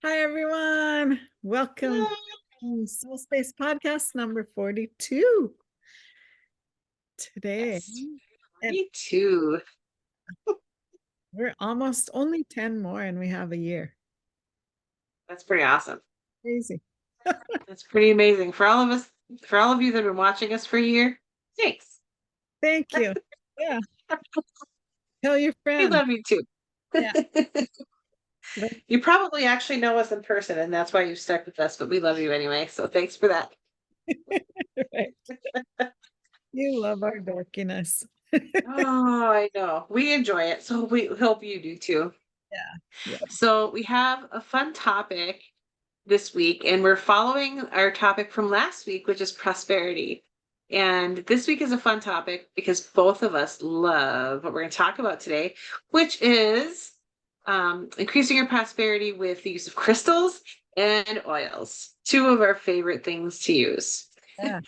Hi, everyone. Welcome Yay! to SoulSpace podcast number 42 today. Yes, And me too. we're almost only 10 more and we have a year. That's pretty awesome. Crazy. That's pretty amazing for all of us. For all of you that have been watching us for a year, thanks. Thank you. Yeah. Tell your We friends. love you too. Yeah. Let- You probably actually know us in person, and that's why you stuck with us. But we love you anyway, so thanks for that. right. You love our dorkiness. Oh, I know we enjoy it, so we hope you do too. Yeah. Yeah. So we have a fun topic this week, and we're following our topic from last week, which is prosperity. And this week is a fun topic because both of us love what we're going to talk about today, which is increasing your prosperity with the use of crystals and oils, two of our favorite things to use. Yeah.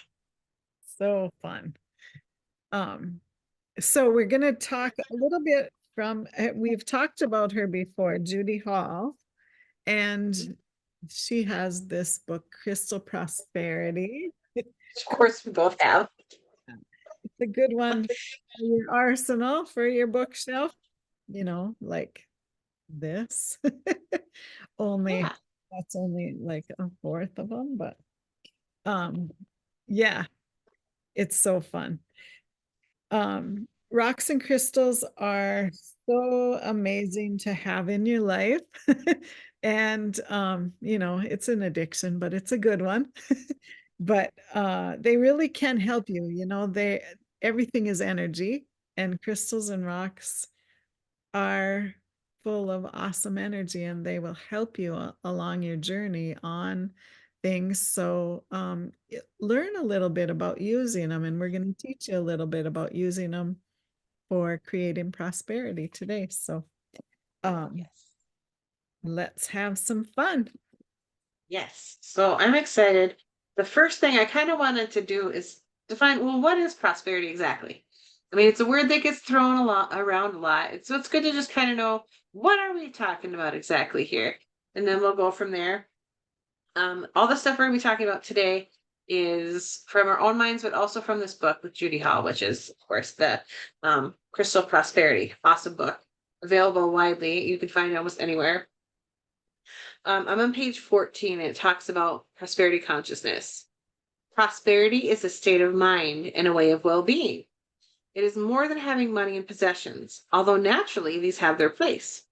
So fun. Um, so we're going to talk a little bit from, we've talked about her before, Judy Hall. And she has this book, Crystal Prosperity. Of course, we both have. It's a good one for your arsenal, for your bookshelf, like this. Only Yeah. that's only like a fourth of them, but yeah, it's so fun. Rocks and crystals are so amazing to have in your life. And it's an addiction, but it's a good one. But they really can help you. Everything is energy, and crystals and rocks are full of awesome energy, and they will help you along your journey on things. So learn a little bit about using them, and we're going to teach you a little bit about using them for creating prosperity today. So Yes. let's have some fun. Yes. So I'm excited. The first thing I kind of wanted to do is define, well, what is prosperity exactly? I mean, it's a word that gets thrown a lot around a lot. So it's good to just kind of know what are we talking about exactly here? And then we'll go from there. All the stuff we're going to be talking about today is from our own minds, but also from this book with Judy Hall, which is, of course, the Crystal Prosperity. Awesome book. Available widely. You can find it almost anywhere. I'm on page 14, and it talks about prosperity consciousness. Prosperity is a state of mind and a way of well being. It is more than having money and possessions, although naturally these have their place.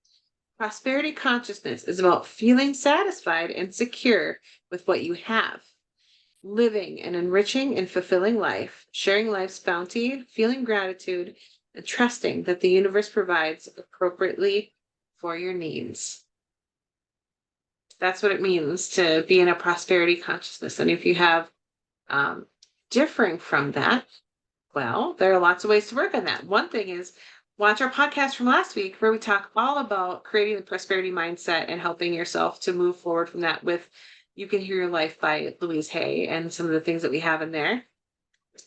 Prosperity consciousness is about feeling satisfied and secure with what you have, living an enriching and fulfilling life, sharing life's bounty, feeling gratitude, and trusting that the universe provides appropriately for your needs. That's what it means to be in a prosperity consciousness. And if you have um, differing from that, well, there are lots of ways to work on that. One thing is watch our podcast from last week where we talk all about creating the prosperity mindset and helping yourself to move forward from that with You Can Heal Your Life by Louise Hay and some of the things that we have in there.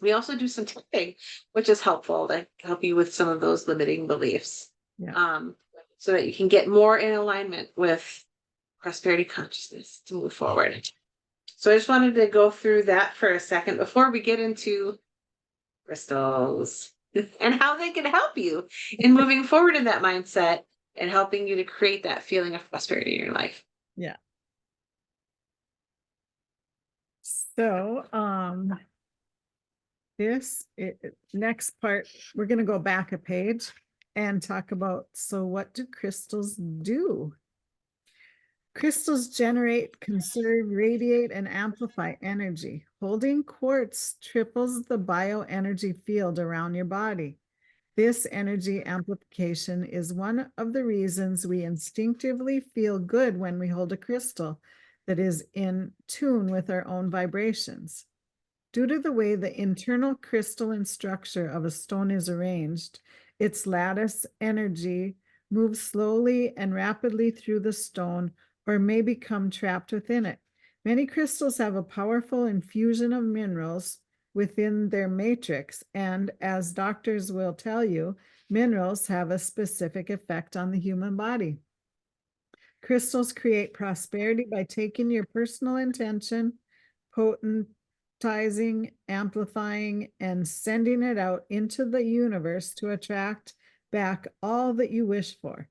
We also do some tapping, which is helpful to help you with some of those limiting beliefs. Yeah. Um, so that you can get more in alignment with prosperity consciousness to move forward. So I just wanted to go through that for a second before we get into crystals and how they can help you in moving forward in that mindset and helping you to create that feeling of prosperity in your life. Yeah. So next part, we're going to go back a page and talk about, so what do crystals do? Crystals generate, conserve, radiate, and amplify energy. Holding quartz triples the bioenergy field around your body. This energy amplification is one of the reasons we instinctively feel good when we hold a crystal that is in tune with our own vibrations. Due to the way the internal crystalline structure of a stone is arranged, its lattice energy moves slowly and rapidly through the stone or may become trapped within it. Many crystals have a powerful infusion of minerals within their matrix, and as doctors will tell you, minerals have a specific effect on the human body. Crystals create prosperity by taking your personal intention, potentizing, amplifying, and sending it out into the universe to attract back all that you wish for.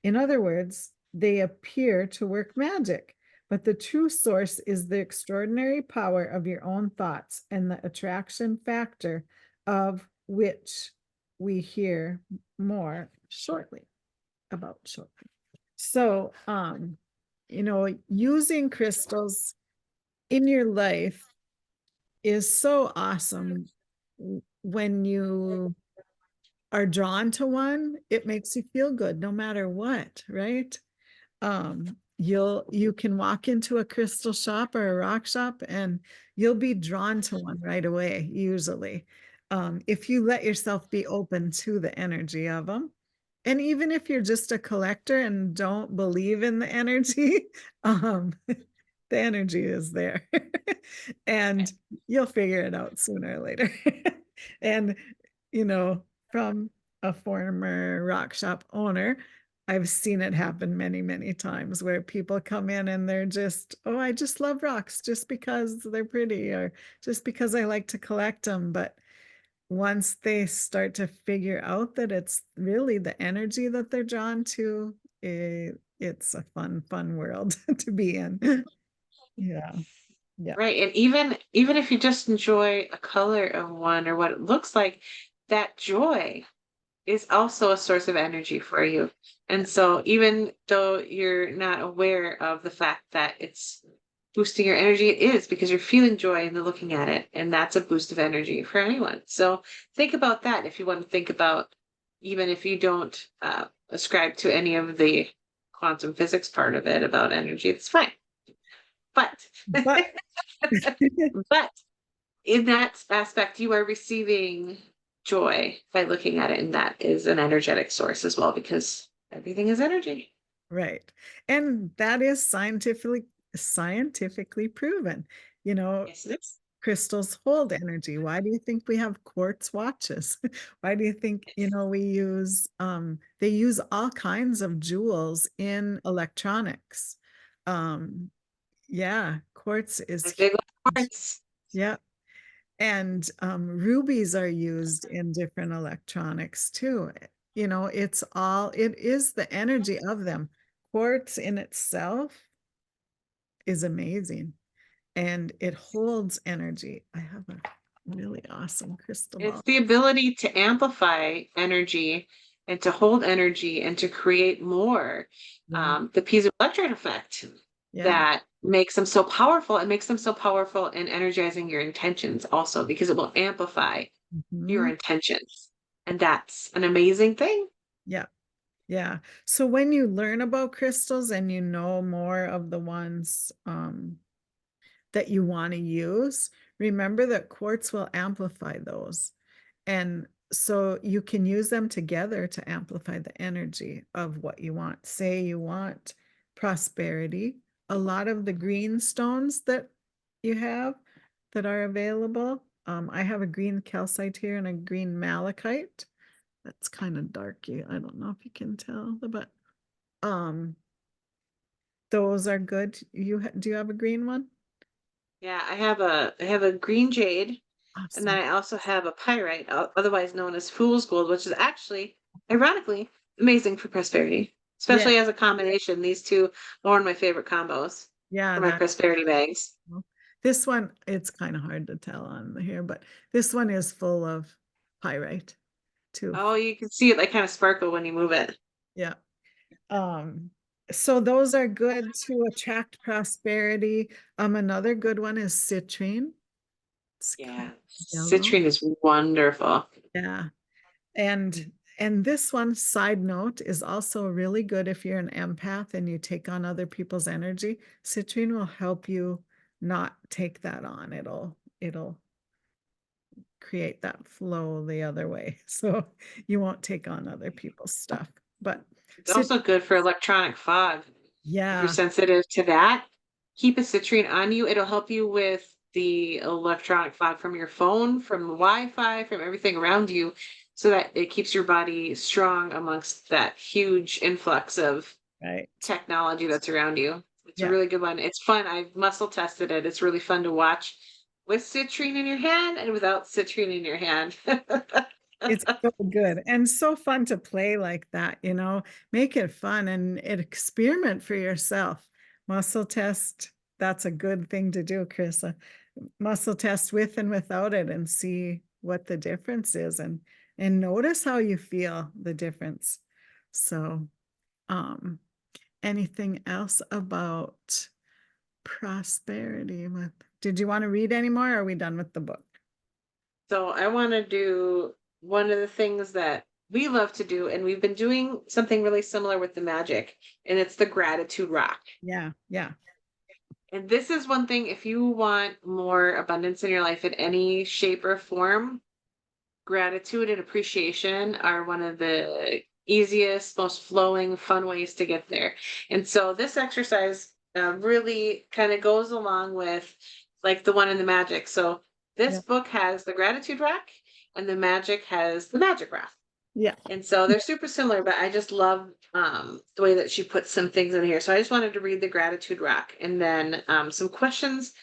In other words, they appear to work magic, but the true source is the extraordinary power of your own thoughts and the attraction factor of which we hear more shortly about shortly. So, using crystals in your life is so awesome. When you are drawn to one, it makes you feel good no matter what, right? You can walk into a crystal shop or a rock shop and you'll be drawn to one right away, usually. If you let yourself be open to the energy of them. And even if you're just a collector and don't believe in the energy, the energy is there. And you'll figure it out sooner or later. And, from a former rock shop owner, I've seen it happen many, many times where people come in and they're just, oh, I just love rocks just because they're pretty or just because I like to collect them. But once they start to figure out that it's really the energy that they're drawn to, it's a fun world to be in. Yeah. Yeah. Right. And even if you just enjoy a color of one or what it looks like, that joy is also a source of energy for you. And so even though you're not aware of the fact that it's boosting your energy, it is because you're feeling joy in the looking at it. And that's a boost of energy for anyone. So think about that if you want to think about, even if you don't ascribe to any of the quantum physics part of it about energy, it's fine. But But but in that aspect, you are receiving joy by looking at it, and that is an energetic source as well, because everything is energy. right. And that is scientifically proven. Yes, it is. Crystals hold energy. Why do you think we have quartz watches? Why do you think, we use they use all kinds of jewels in electronics? Yeah, quartz is A big huge. parts. Yeah. And rubies are used in different electronics too. It is the energy of them. Quartz in itself is amazing and it holds energy. I have a really awesome crystal It's ball. the ability to amplify energy and to hold energy and to create more. Yeah. The piezoelectric effect Yeah. that makes them so powerful. It makes them so powerful in energizing your intentions also, because it will amplify your Mhm. intentions. And that's an amazing thing. Yeah. Yeah. So when you learn about crystals and you know more of the ones that you want to use, remember that quartz will amplify those. And so you can use them together to amplify the energy of what you want. Say you want prosperity. A lot of the green stones that you have that are available. I have a green calcite here and a green malachite. That's kind of darky. I don't know if you can tell, but um, those are good. Do you have a green one? Yeah, I have a green jade, and then Awesome. I also have a pyrite, otherwise known as fool's gold, which is actually, ironically, amazing for prosperity, Yeah, especially as a combination. These two are one of my favorite combos yeah, for my that prosperity bags. this one, it's kind of hard to tell on here, but this one is full of pyrite too. Oh, you can see it like kind of sparkle when you move it. Yeah. Um, so those are good to attract prosperity. Another good one is citrine. It's kind Yeah, of yellow. citrine is wonderful. Yeah. And this one, side note, is also really good if you're an empath and you take on other people's energy. Citrine will help you not take that on. It'll create that flow the other way. So you won't take on other people's stuff. But It's cit also good for electronic fog. If you're yeah, sensitive to that, keep a citrine on you. It'll help you with the electronic fog from your phone, from the Wi-Fi, from everything around you, so that it keeps your body strong amongst that huge influx of Right. technology that's around you. It's a Yeah. really good one. It's fun. I've muscle tested it. It's really fun to watch with citrine in your hand and without citrine in your hand. It's so good and so fun to play like that, make it fun and experiment for yourself. Muscle test, that's a good thing to do, Carissa. Muscle test with and without it and see what the difference is and notice how you feel the difference. So, anything else about prosperity did you want to read any more? Or are we done with the book? So I want to do one of the things that we love to do, and we've been doing something really similar with the magic, and it's the gratitude rock. Yeah, yeah. And this is one thing, if you want more abundance in your life in any shape or form, gratitude and appreciation are one of the easiest, most flowing, fun ways to get there. And so this exercise really kind of goes along with like the one in the magic. So this Yeah. book has the gratitude rack and the magic has the magic rack. Yeah. And so they're super similar, but I just love the way that she puts some things in here. So I just wanted to read the gratitude rack and then some questions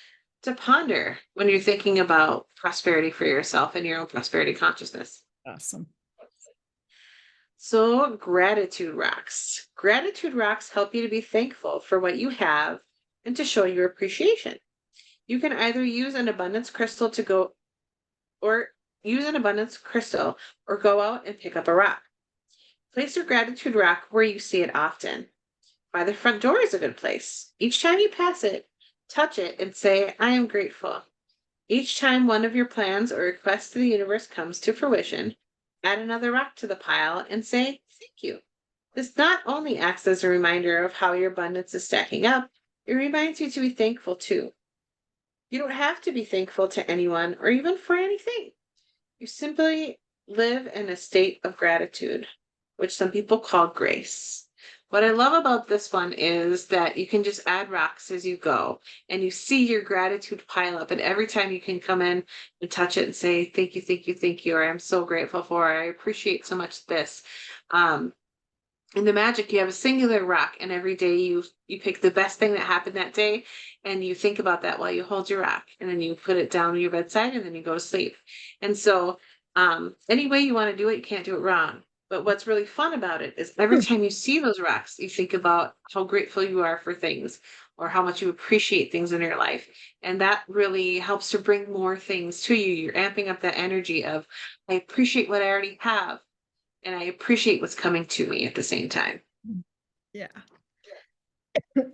to ponder when you're thinking about prosperity for yourself and your own prosperity consciousness. Awesome. So, gratitude rocks. Gratitude rocks help you to be thankful for what you have and to show your appreciation. You can either use an abundance crystal to go or use an abundance crystal or go out and pick up a rock. Place your gratitude rock where you see it often. By the front door is a good place. Each time you pass it, touch it and say, I am grateful. Each time one of your plans or requests to the universe comes to fruition, add another rock to the pile and say, thank you. This not only acts as a reminder of how your abundance is stacking up, it reminds you to be thankful too. You don't have to be thankful to anyone or even for anything. You simply live in a state of gratitude, which some people call grace. What I love about this one is that you can just add rocks as you go and you see your gratitude pile up. And every time you can come in and touch it and say, thank you, thank you, thank you, or I'm so grateful for, I appreciate so much this. In the magic, you have a singular rock, and every day you pick the best thing that happened that day, and you think about that while you hold your rock, and then you put it down on your bedside, and then you go to sleep. And so, any way you want to do it, you can't do it wrong. But what's really fun about it is every time you see those rocks, you think about how grateful you are for things or how much you appreciate things in your life. And that really helps to bring more things to you. You're amping up that energy of, I appreciate what I already have and I appreciate what's coming to me at the same time. Yeah.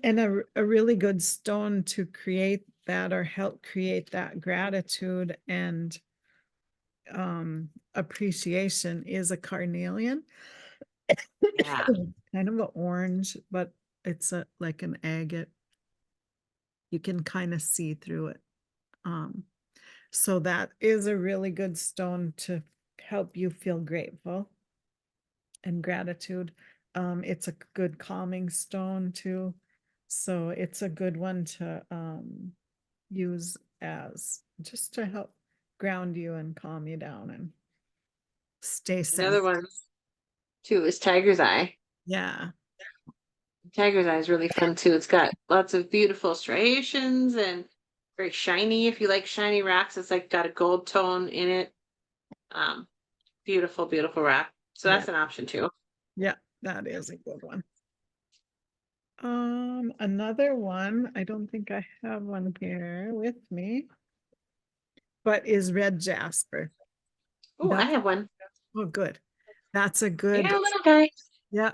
And a really good stone to create that or help create that gratitude and appreciation is a carnelian. Yeah. Kind of an orange, but it's like an agate. You can kind of see through it. So that is a really good stone to help you feel grateful and gratitude. It's a good calming stone too. So it's a good one to use as just to help ground you and calm you down and stay Another centered. one too is Tiger's Eye. Yeah. Tiger's Eye is really fun too. It's got lots of beautiful striations and very shiny. If you like shiny rocks, it's like got a gold tone in it. Um, Beautiful, beautiful rock. So Yeah. that's an option too. Yeah. That is a good one. Another one, I don't think I have one here with me, but is red jasper. Oh, I That's have one. oh good. That's a good, Yeah, little guy. yeah,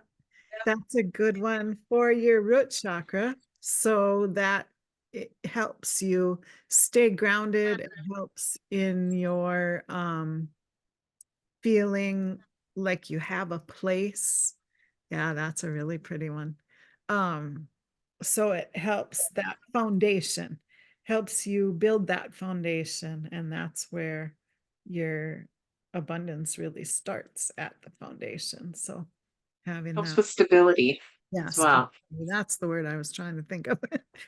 that's a good one for your root chakra so that it helps you stay grounded. It helps in your feeling like you have a place. Yeah, that's a really pretty one. Um, so it helps that foundation, helps you build that foundation, and that's where your abundance really starts at the foundation. So having Helps that, with stability as yes, well. that's the word I was trying to think of.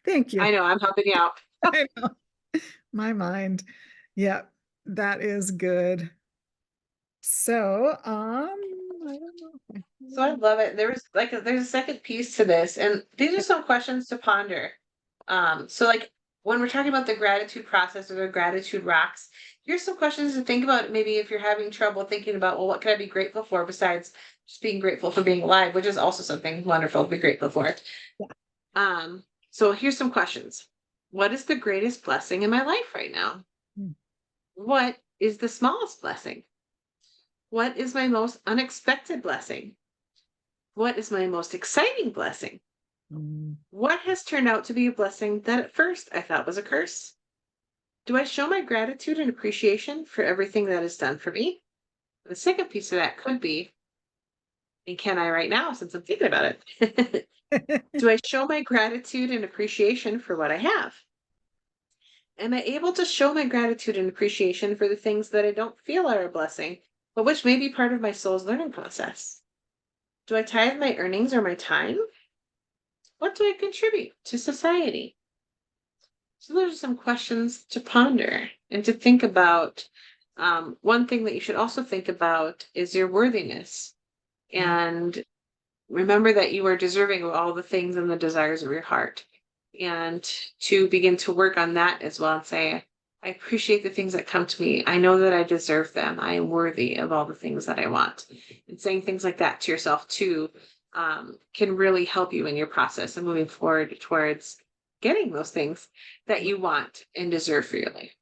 Thank you. I know, I'm helping you out. I know. My mind. Yeah, that is good. So, I don't know. So I love it. There's a second piece to this, and these are some questions to ponder. So like when we're talking about the gratitude process or the gratitude rocks, here's some questions to think about. Maybe if you're having trouble thinking about, well, what can I be grateful for besides just being grateful for being alive, which is also something wonderful to be grateful for. Yeah. So here's some questions. What is the greatest blessing in my life right now? Mm. What is the smallest blessing? What is my most unexpected blessing? What is my most exciting blessing? Mm. What has turned out to be a blessing that at first I thought was a curse? Do I show my gratitude and appreciation for everything that is done for me? The second piece of that could be, and can I right now, since I'm thinking about it? Do I show my gratitude and appreciation for what I have? Am I able to show my gratitude and appreciation for the things that I don't feel are a blessing, but which may be part of my soul's learning process? Do I tithe my earnings or my time? What do I contribute to society? So those are some questions to ponder and to think about. One thing that you should also think about is your worthiness. And remember that you are deserving of all the things and the desires of your heart. And to begin to work on that as well and say, I appreciate the things that come to me. I know that I deserve them. I am worthy of all the things that I want. And saying things like that to yourself too can really help you in your process and moving forward towards getting those things that you want and deserve for your life.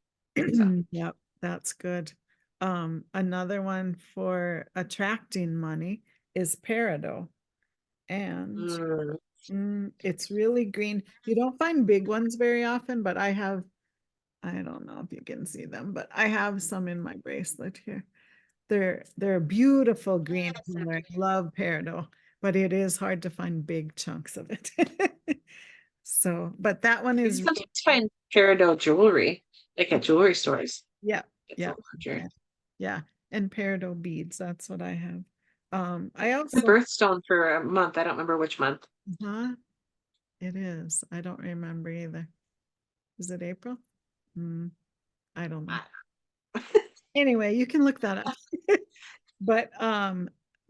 So, Yep, that's good. Another one for attracting money is peridot. And mm, it's really green. You don't find big ones very often, but I don't know if you can see them, but I have some in my bracelet here. They're a beautiful green color. I love peridot, but it is hard to find big chunks of it. So, but that one you is, sometimes find peridot jewelry, like at jewelry stores. yeah, It's a yeah, larger. yeah, yeah. And peridot beads, that's what I have. I The also, birthstone for a month. I don't remember which month. huh? It is. I don't remember either. Is it April? Mm, I don't know. Anyway, you can look that up. But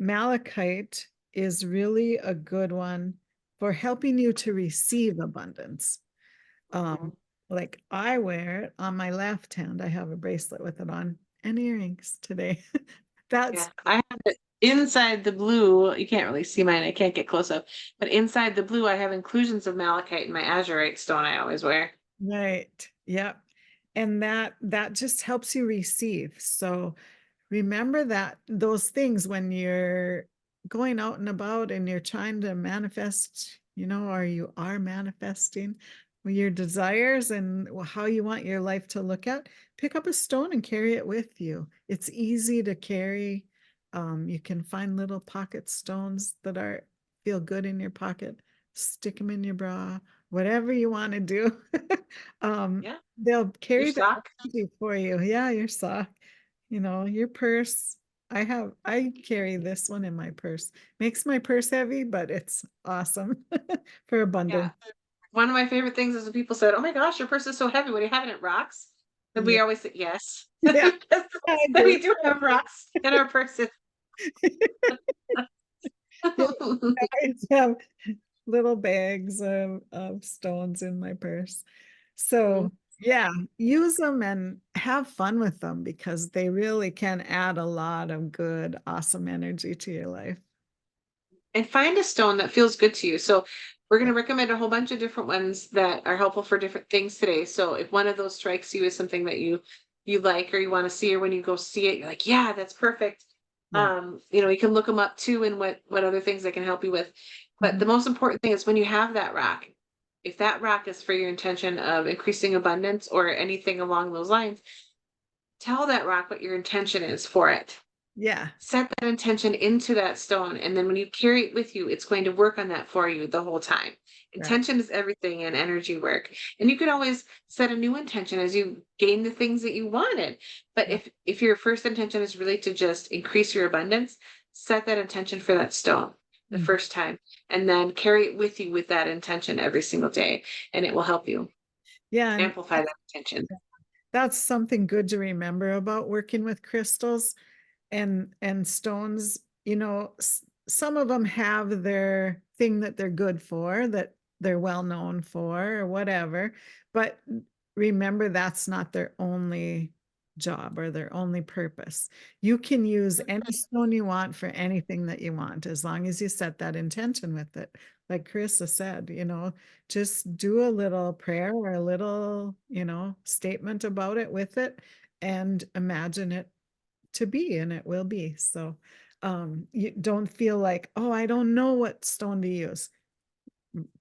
malachite is really a good one for helping you to receive abundance. Um, like I wear it on my left hand. I have a bracelet with it on and earrings today. Yeah, That's I have it inside the blue. You can't really see mine. I can't get close up. But inside the blue, I have inclusions of malachite in my azurite stone I always wear. right. Yep. And that just helps you receive. So remember that those things when you're going out and about and you're trying to manifest, or you are manifesting your desires and how you want your life to look at, pick up a stone and carry it with you. It's easy to carry. You can find little pocket stones that feel good in your pocket, stick them in your bra, whatever you want to do. Yeah, They'll your carry the sock. energy for you. Yeah, your sock, your purse. I carry this one in my purse. Makes my purse heavy, but it's awesome for Yeah. abundance. One of my favorite things is when people said, "Oh my gosh, your purse is so heavy. What do you have in it? Rocks?" And Yeah, we always say, "Yes." yeah, I But do. we do have rocks in our purses. Yeah, I have little bags of stones in my purse. Mhm. So yeah, use them and have fun with them because they really can add a lot of good, awesome energy to your life. And find a stone that feels good to you. So we're going to recommend a whole bunch of different ones that are helpful for different things today. So if one of those strikes you as something that you like or you want to see, or when you go see it, you're like, yeah, that's perfect. Yeah. You can look them up too and what other things they can help you with. But the Mhm. most important thing is when you have that rock, if that rock is for your intention of increasing abundance or anything along those lines, tell that rock what your intention is for it. Yeah. Set that intention into that stone, and then when you carry it with you, it's going to work on that for you the whole time. Right. Intention is everything in energy work, and you can always set a new intention as you gain the things that you wanted. But Yeah. if your first intention is really to just increase your abundance, set that intention for that stone the Mhm. first time, and then carry it with you with that intention every single day, and it will help you Yeah. And amplify that intention. that's something good to remember about working with crystals and stones. you know, some of them have their thing that they're good for, that they're well known for, or whatever. But remember, that's not their only job or their only purpose. You can use any stone you want for anything that you want, as long as you set that intention with it. Like Carissa said, you know, just do a little prayer or a little, you know, statement about it with it, and imagine it to be, and it will be. So you don't feel like, oh, I don't know what stone to use.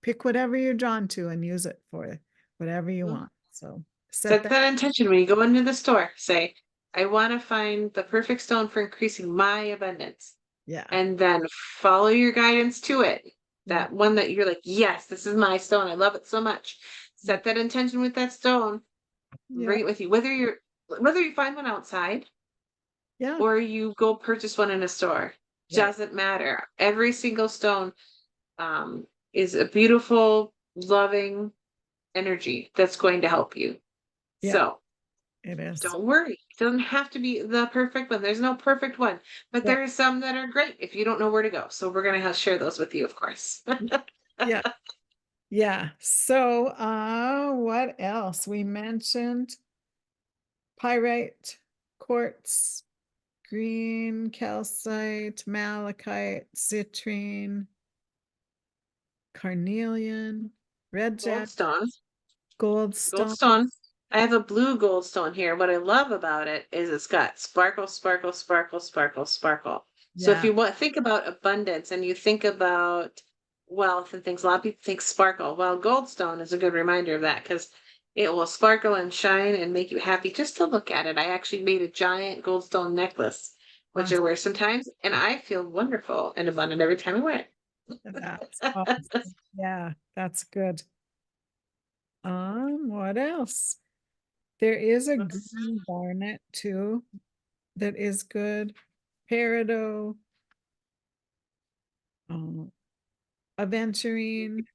Pick whatever you're drawn to and use it for whatever you want. So set Set that. that intention when you go into the store. Say, I want to find the perfect stone for increasing my abundance. Yeah. And then follow your guidance to it. Yeah. That one that you're like, yes, this is my stone. I love it so much. Set that intention with that stone. Yeah. Bring it with you. Whether you find one outside Yeah. or you go purchase one in a store, Right. doesn't matter. Every single stone is a beautiful, loving energy that's going to help you. Yeah. So It is. don't worry. It doesn't have to be the perfect one. There's no perfect one, but Yeah. there are some that are great if you don't know where to go. So we're going to share those with you, of course. Yeah. Yeah. So what else? We mentioned pyrite, quartz, green calcite, malachite, citrine, carnelian, red jet, Goldstone. goldstone. Goldstone. I have a blue goldstone here. What I love about it is it's got sparkle, sparkle, sparkle, sparkle, sparkle. So if Yeah. you want think about abundance and you think about wealth and things, a lot of people think sparkle. Well, goldstone is a good reminder of that because it will sparkle and shine and make you happy just to look at it. I actually made a giant goldstone necklace, which I Awesome. wear sometimes, and I feel wonderful and abundant every time I wear That's it. awesome. Yeah, that's good. What else? There is a green garnet too that is good. Peridot, um, aventurine.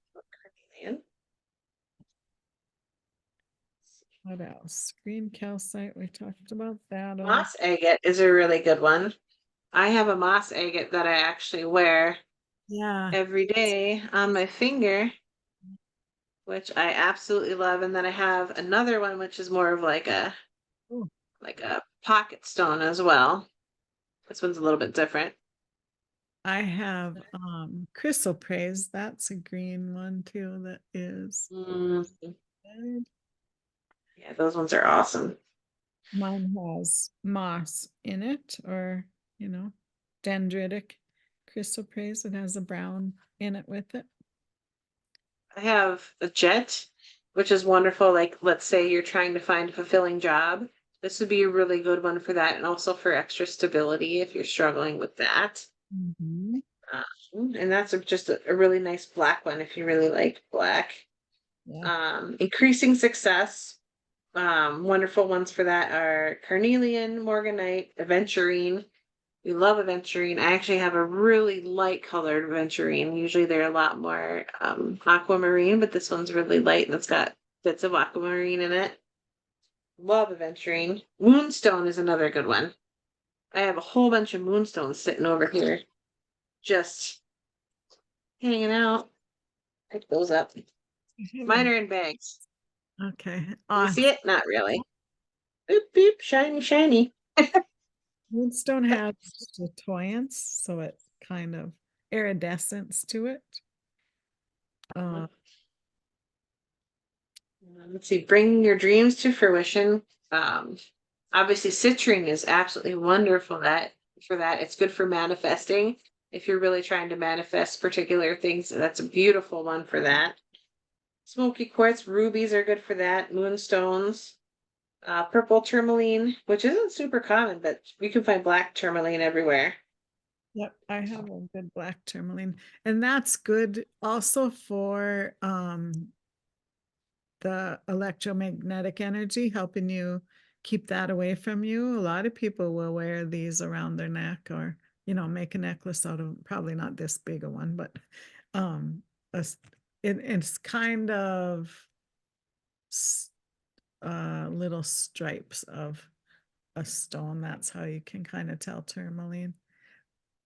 What else? Green calcite. We talked about that. Moss agate is a really good one. I have a moss agate that I actually wear Yeah. every day on my finger, which I absolutely love. And then I have another one which is more of Ooh, like a pocket stone as well. This one's a little bit different. I have chrysoprase. That's a green one too. That is Mm, good. yeah, those ones are awesome. Mine has moss in it, or dendritic chrysoprase. It has a brown in it with it. I have a jet, which is wonderful. Like, let's say you're trying to find a fulfilling job. This would be a really good one for that, and also for extra stability if you're struggling with that. Mhm. And that's just a really nice black one if you really like black. Yeah. Increasing success. Wonderful ones for that are carnelian, morganite, aventurine. We love aventurine. I actually have a really light colored aventurine. Usually they're a lot more aquamarine, but this one's really light and it's got bits of aquamarine in it. Love aventurine. Moonstone is another good one. I have a whole bunch of moonstones sitting over here, just hanging out. Pick those up. Mine are in bags. Okay. You see it? Not really. Boop, boop, shiny, shiny. Moonstone has chatoyance, so it kind of iridescence to it. Uh, Let's see, bring your dreams to fruition. Um, Obviously, citrine is absolutely wonderful for that. It's good for manifesting. If you're really trying to manifest particular things, that's a beautiful one for that. Smoky quartz, rubies are good for that. Moonstones, purple tourmaline, which isn't super common, but you can find black tourmaline everywhere. yep, I have a good black tourmaline, and that's good also for the electromagnetic energy, helping you keep that away from you. A lot of people will wear these around their neck, or make a necklace out of, probably not this big a one, but um it's kind of little stripes of a stone. That's how you can kind of tell tourmaline.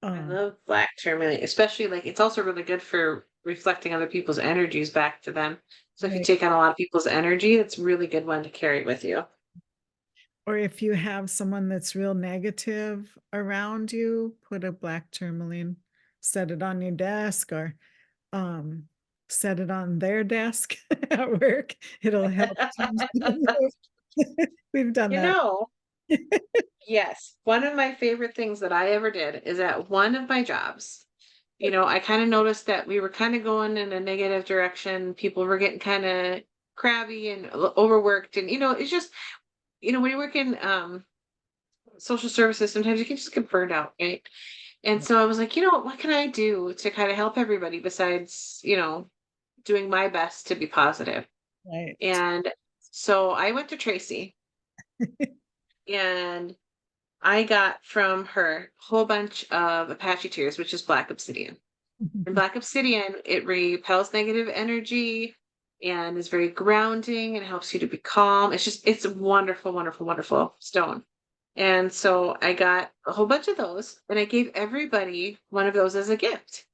I Um, love black tourmaline, especially like it's also really good for reflecting other people's energies back to them. So if you right. take on a lot of people's energy, it's a really good one to carry with you. Or if you have someone that's real negative around you, put a black tourmaline, set it on your desk or um set it on their desk at work. It'll help change the mood. We've done You that. know, yes, one of my favorite things that I ever did is at one of my jobs. I kind of noticed that we were kind of going in a negative direction. People were getting kind of crabby and overworked, and it's just when you work in social services, sometimes you can just get burned out, right? And so I was like, what can I do to kind of help everybody besides, doing my best to be positive? Right. And so I went to Tracy and I got from her a whole bunch of Apache tears, which is black obsidian. And black obsidian, it repels negative energy and is very grounding and helps you to be calm. It's a wonderful, wonderful, wonderful stone. And so I got a whole bunch of those and I gave everybody one of those as a gift.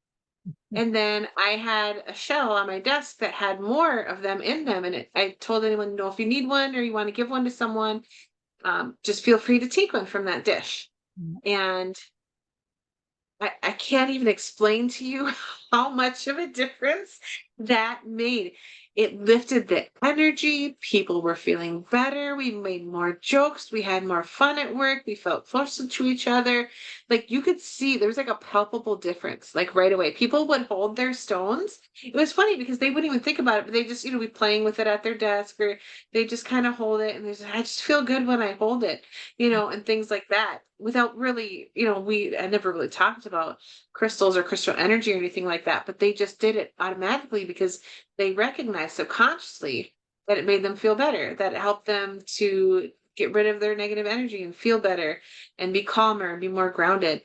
And then I had a shell on my desk that had more of them in them. And I told anyone, if you need one or you want to give one to someone, just feel free to take one from that dish. And I can't even explain to you how much of a difference that made. It lifted the energy. People were feeling better. We made more jokes. We had more fun at work. We felt closer to each other. Like you could see there was like a palpable difference, like right away. People would hold their stones. It was funny because they wouldn't even think about it, but they just, be playing with it at their desk or they just kind of hold it and I just feel good when I hold it, and things like that without really, I never really talked about crystals or crystal energy or anything like that, but they just did it automatically because they recognized subconsciously that it made them feel better, that it helped them to get rid of their negative energy and feel better and be calmer and be more grounded.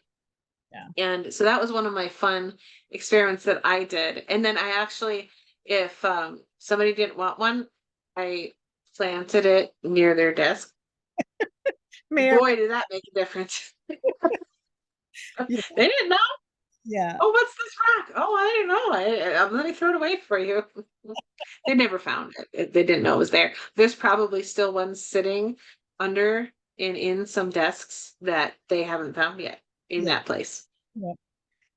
Yeah. And so that was one of my fun experiments that I did. And then I actually, if somebody didn't want one, I planted it near their desk. Mayor. Boy, did that make a difference. Yeah. They didn't know. Yeah. Oh, what's this rock? Oh, I didn't know. Let me throw it away for you. They never found it. They didn't know it was there. There's probably still one sitting under and in some desks that they haven't found yet in Yeah. that place. Yeah.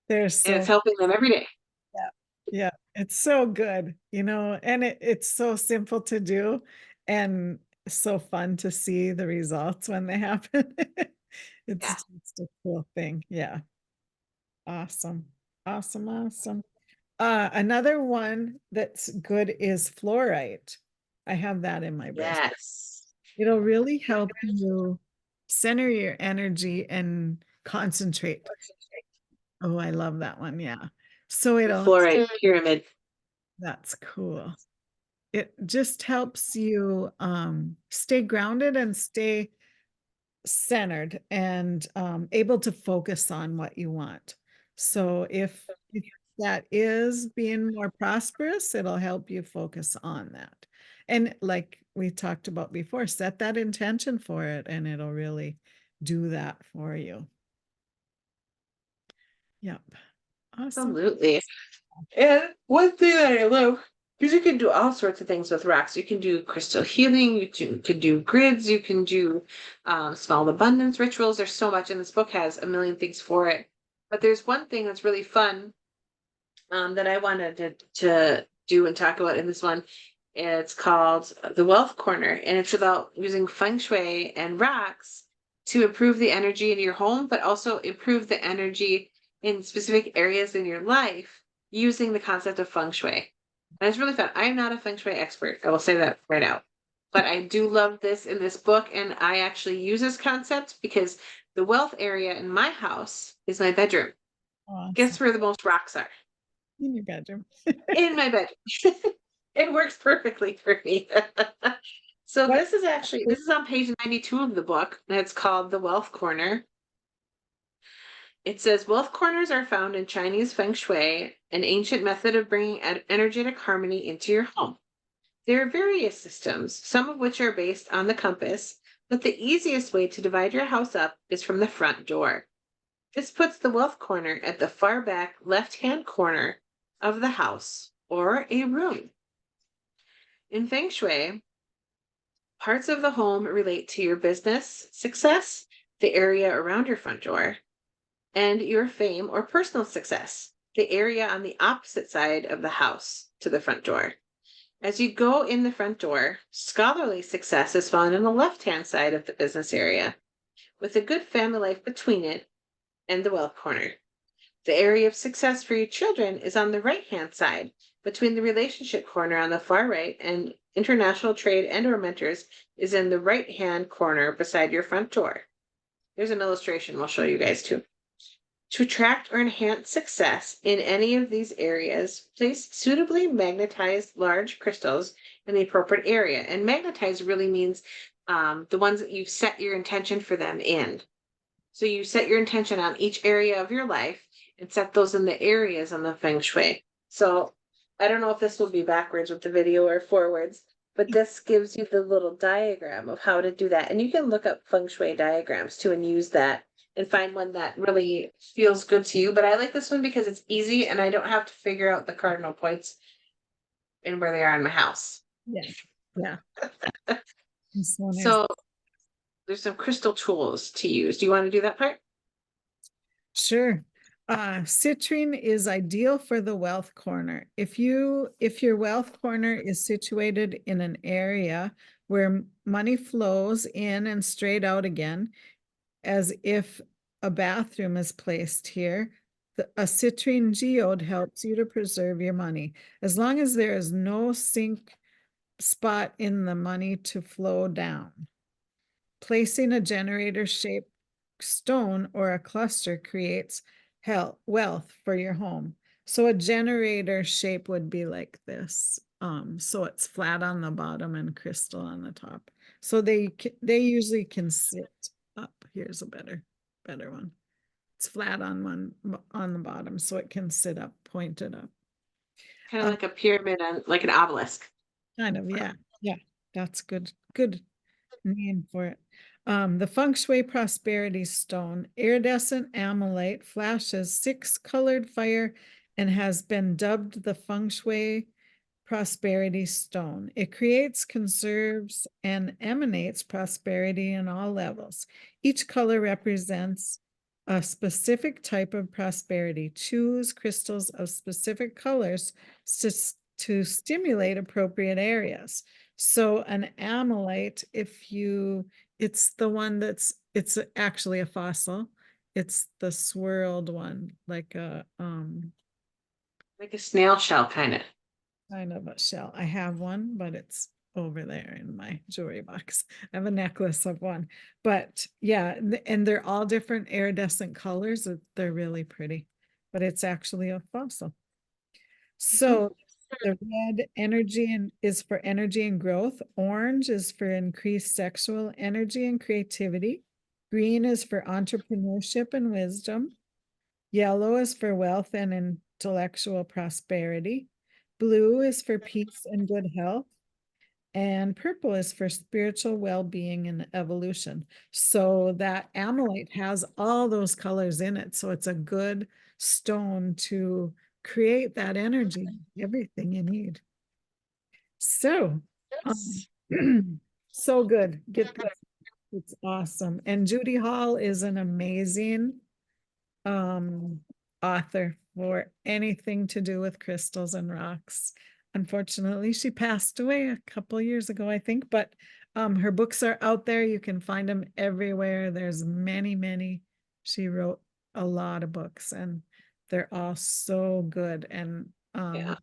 There's And it's so helping them every day. yeah. Yeah. It's so good, and it's so simple to do and so fun to see the results when they happen. It's Yeah. just a cool thing. Yeah. Awesome. Awesome. Awesome. Another one that's good is fluorite. I have that in my bracelet. Yes. It'll really help you center your energy and concentrate. Oh, I love that one. Yeah. So The it'll, fluorite pyramid. that's cool. It just helps you stay grounded and stay centered and able to focus on what you want. So if that is being more prosperous, it'll help you focus on that. And like we talked about before, set that intention for it and it'll really do that for you. Yep. Awesome. Absolutely. And one thing that I love, because you can do all sorts of things with rocks. You can do crystal healing, can do grids, you can do small abundance rituals. There's so much, and this book has a million things for it. But there's one thing that's really fun that I wanted to do and talk about in this one. It's called the Wealth Corner, and it's about using feng shui and rocks to improve the energy in your home, but also improve the energy in specific areas in your life using the concept of feng shui. And it's really fun. I'm not a feng shui expert. I will say that right out. But I do love this in this book, and I actually use this concept because the wealth area in my house is my bedroom. Awesome. Guess where the most rocks are? In your bedroom. In my bedroom. It works perfectly for me. So What? this is on page 92 of the book, and it's called The Wealth Corner. It says wealth corners are found in Chinese feng shui, an ancient method of bringing energetic harmony into your home. There are various systems, some of which are based on the compass, but the easiest way to divide your house up is from the front door. This puts the wealth corner at the far back left-hand corner of the house or a room. In Feng Shui, parts of the home relate to your business success, the area around your front door, and your fame or personal success, the area on the opposite side of the house to the front door. As you go in the front door, scholarly success is found on the left-hand side of the business area, with a good family life between it and the wealth corner. The area of success for your children is on the right-hand side, between the relationship corner on the far right and international trade and or mentors is in the right-hand corner beside your front door. There's an illustration we'll show you guys too. To attract or enhance success in any of these areas, place suitably magnetized large crystals in the appropriate area. And magnetize really means the ones that you set your intention for them in. So you set your intention on each area of your life and set those in the areas on the Feng Shui. So I don't know if this will be backwards with the video or forwards, but this gives you the little diagram of how to do that. And you can look up Feng Shui diagrams too and use that and find one that really feels good to you. But I like this one because it's easy and I don't have to figure out the cardinal points and where they are in my house. Yeah. Yeah. This one is- So there's some crystal tools to use. Do you want to do that part? Sure. Citrine is ideal for the wealth corner. If your wealth corner is situated in an area where money flows in and straight out again, as if a bathroom is placed here, a citrine geode helps you to preserve your money. As long as there is no sink spot in the money to flow down. Placing a generator-shaped stone or a cluster creates wealth for your home. So a generator shape would be like this. So it's flat on the bottom and crystal on the top. So they usually can sit up. Here's a better one. It's flat on the bottom, so it can sit up, pointed up. Kind of like a pyramid on like an obelisk. Kind of, yeah. Yeah, that's good. Good name for it. The Feng Shui Prosperity Stone, iridescent amylite, flashes 6-colored fire and has been dubbed the Feng Shui Prosperity Stone. It creates, conserves, and emanates prosperity in all levels. Each color represents a specific type of prosperity. Choose crystals of specific colors to stimulate appropriate areas. So an amylite, it's the one it's actually a fossil. It's the swirled one, like a snail shell kind of. kind of a shell. I have one, but it's over there in my jewelry box. I have a necklace of one, but yeah, and they're all different iridescent colors. They're really pretty, but it's actually a fossil. So the red energy is for energy and growth. Orange is for increased sexual energy and creativity. Green is for entrepreneurship and wisdom. Yellow is for wealth and intellectual prosperity. Blue is for peace and good health. And purple is for spiritual well-being and evolution. So that amylite has all those colors in it. So it's a good stone to create that energy, everything you need. So, so good. Get this. It's awesome. And Judy Hall is an amazing author for anything to do with crystals and rocks. Unfortunately, she passed away a couple years ago, I think, but her books are out there. You can find them everywhere. There's many. She wrote a lot of books and they're all so good. And Yeah.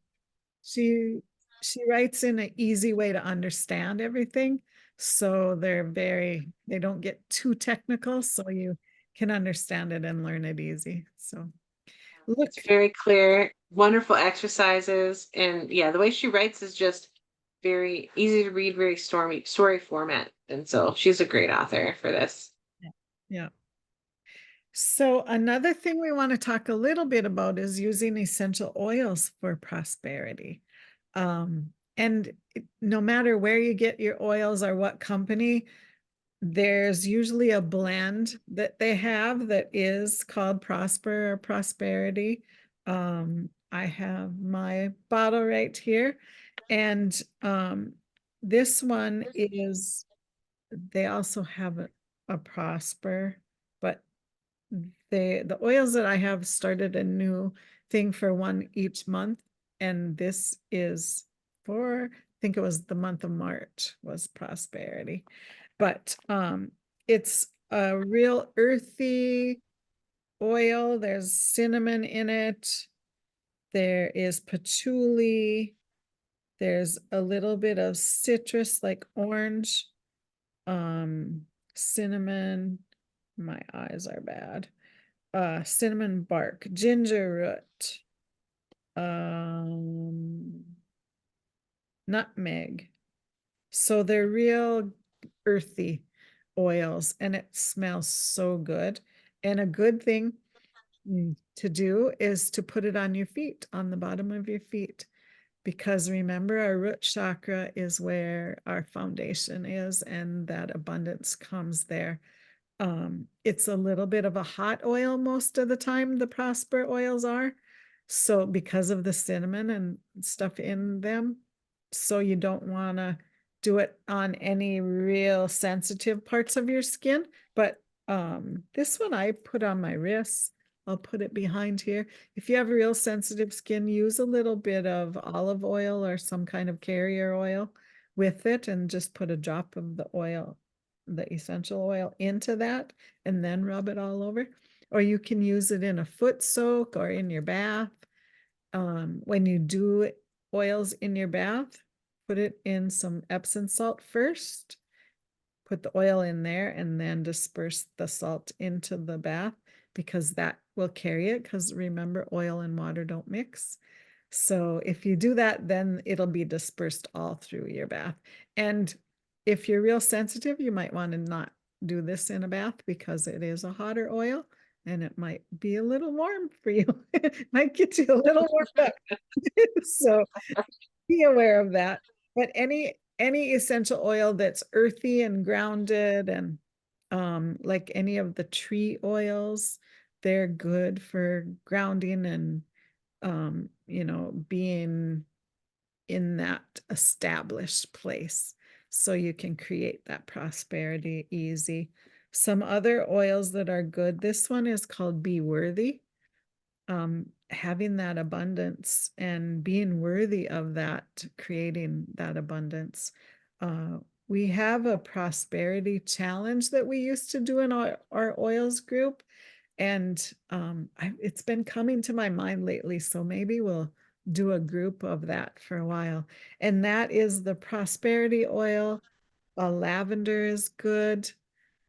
she writes in an easy way to understand everything. So they don't get too technical, so you can understand it and learn it easy. So look, It's very clear, wonderful exercises. And yeah, the way she writes is just very easy to read, very story format. And so she's a great author for this. yeah. So another thing we want to talk a little bit about is using essential oils for prosperity. And no matter where you get your oils or what company, there's usually a blend that they have that is called Prosper or Prosperity. I have my bottle right here, and this one is, they also have a Prosper, but the oils that I have started a new thing for one each month, and this is for, I think it was the month of March was Prosperity. But it's a real earthy oil. There's cinnamon in it. There is patchouli. There's a little bit of citrus like orange, cinnamon. My eyes are bad. Cinnamon bark, ginger root, nutmeg. So they're real earthy oils, and it smells so good. And a good thing to do is to put it on your feet, on the bottom of your feet, because remember, our root chakra is where our foundation is, and that abundance comes there. It's a little bit of a hot oil most of the time, the Prosper oils are. So because of the cinnamon and stuff in them, so you don't want to do it on any real sensitive parts of your skin. But this one I put on my wrists. I'll put it behind here. If you have real sensitive skin, use a little bit of olive oil or some kind of carrier oil with it, and just put a drop of the oil, the essential oil, into that, and then rub it all over. Or you can use it in a foot soak or in your bath. When you do oils in your bath, put it in some Epsom salt first, put the oil in there, and then disperse the salt into the bath, because that will carry it, because remember, oil and water don't mix. So if you do that, then it'll be dispersed all through your bath. And if you're real sensitive, you might want to not do this in a bath, because it is a hotter oil and it might be a little warm for you. It might get you a little warmed up. So be aware of that. But any essential oil that's earthy and grounded, and like any of the tree oils, they're good for grounding and being in that established place, so you can create that prosperity easy. Some other oils that are good, this one is called Be Worthy. Having that abundance and being worthy of that, creating that abundance. We have a prosperity challenge that we used to do in our oils group, and it's been coming to my mind lately, so maybe we'll do a group of that for a while. And that is the prosperity oil. Lavender is good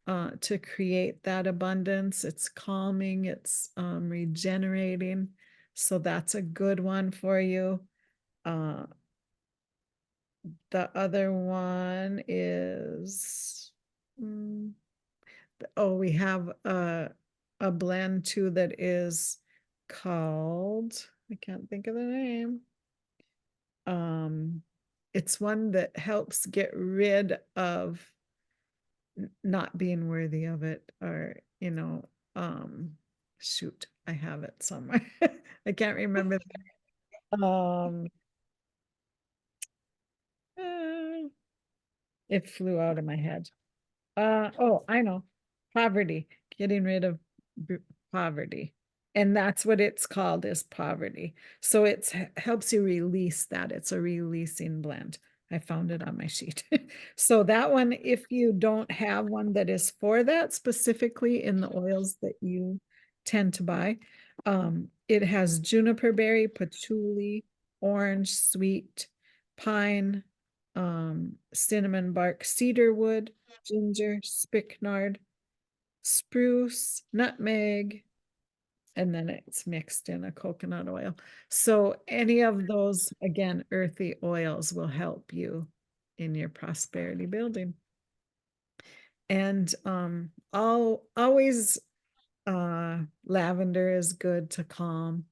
to create that abundance. It's calming, it's regenerating. So that's a good one for you. The other one is, oh, we have a blend too that is called, I can't think of the name. It's one that helps get rid of not being worthy of it, or shoot, I have it somewhere. I can't remember. um it flew out of my head. Oh, I know. Poverty, getting rid of poverty. And that's what it's called, is poverty. So it helps you release that. It's a releasing blend. I found it on my sheet. So that one, if you don't have one that is for that specifically in the oils that you tend to buy, it has juniper berry, patchouli, orange, sweet, pine, cinnamon bark, cedar wood, ginger, spikenard, spruce, nutmeg, and then it's mixed in a coconut oil. So any of those, again, earthy oils will help you in your prosperity building. And always lavender is good to calm,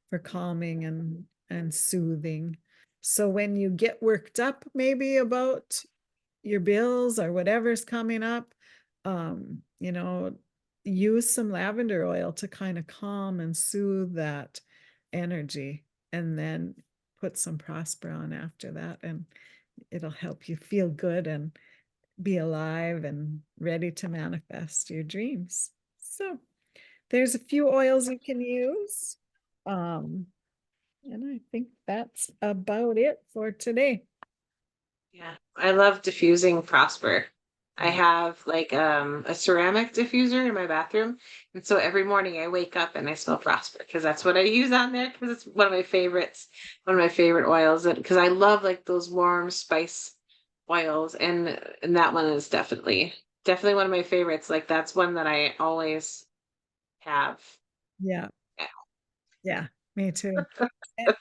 for calming and soothing. So when you get worked up maybe about your bills or whatever's coming up, You know, use some lavender oil to kind of calm and soothe that energy, and then put some prosper on after that, and it'll help you feel good and be alive and ready to manifest your dreams. So there's a few oils you can use. And I think that's about it for today. Yeah, I love diffusing Prosper. I have like a ceramic diffuser in my bathroom, and so every morning I wake up and I smell Prosper because that's what I use on there because it's one of my favorites, one of my favorite oils, and because I love like those warm spice oils, and that one is definitely one of my favorites. Like that's one that I always have. Yeah, Yeah. yeah, me too. And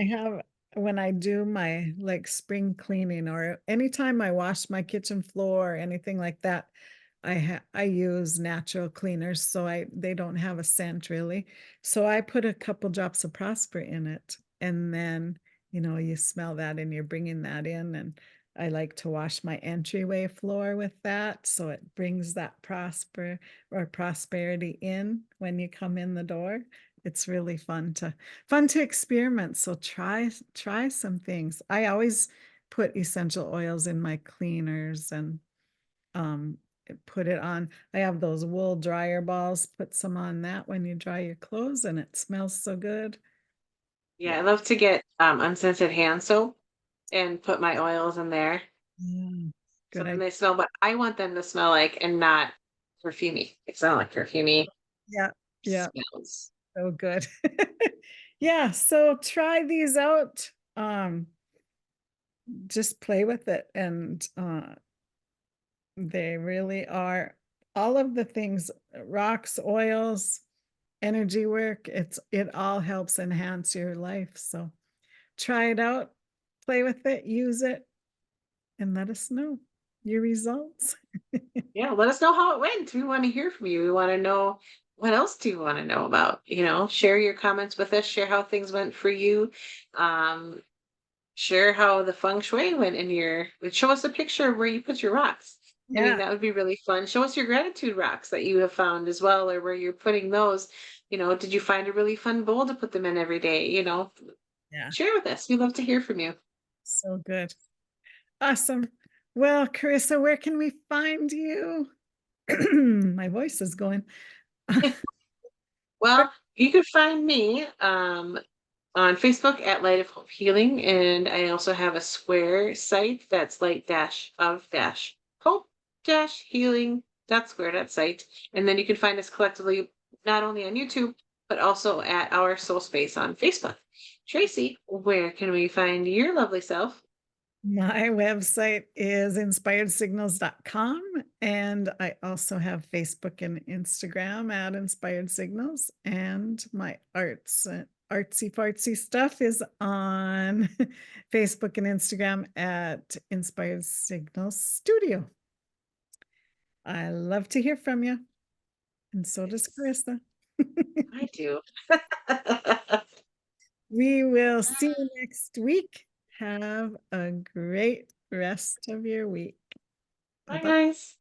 I have, when I do my like spring cleaning, or anytime I wash my kitchen floor or anything like that, I use natural cleaners, so they don't have a scent really. So I put a couple drops of Prosper in it, and then you smell that and you're bringing that in. And I like to wash my entryway floor with that, so it brings that prosperity in when you come in the door. It's really fun to experiment. So try some things. I always put essential oils in my cleaners, and um put it on. I have those wool dryer balls. Put some on that when you dry your clothes, and it smells so good. Yeah, I Yeah. love to get unscented hand soap and put my oils in there. Mm, So good then idea. they smell what I want them to smell like and not perfumey. It's not like perfumey Yeah. Yeah. smells. So good. Yeah, so try these out. Just play with it, and they really are all of the things, rocks, oils, energy work. It all helps enhance your life. So try it out, play with it, use it, and let us know your results. Yeah, let us know how it went. We want to hear from you. We want to know what else do you want to know about? Share your comments with us, share how things went for you. Um, Share how the feng shui went in show us a picture of where you put your rocks. I mean, Yeah, that would be really fun. Show us your gratitude rocks that you have found as well, or where you're putting those. Did you find a really fun bowl to put them in every day? yeah, Share with us. We'd love to hear from you. so good. Awesome. Well, Carissa, where can we find you? My voice is going. Well, you can find me on Facebook at Light of Hope Healing, and I also have a Square site that's light dash of dash hope dash healing dot square dot site, and then you can find us collectively not only on YouTube but also at our Soul Space on Facebook. Tracy, where can we find your lovely self? My website is inspiredsignals.com, and I also have Facebook and Instagram at Inspired Signals, and my artsy fartsy stuff is on Facebook and Instagram at Inspired Signals Studio. I love to hear from you, and so does Yes, Carissa. I do. We will see you next week. Have a great rest of your week. Bye, Bye-bye. guys.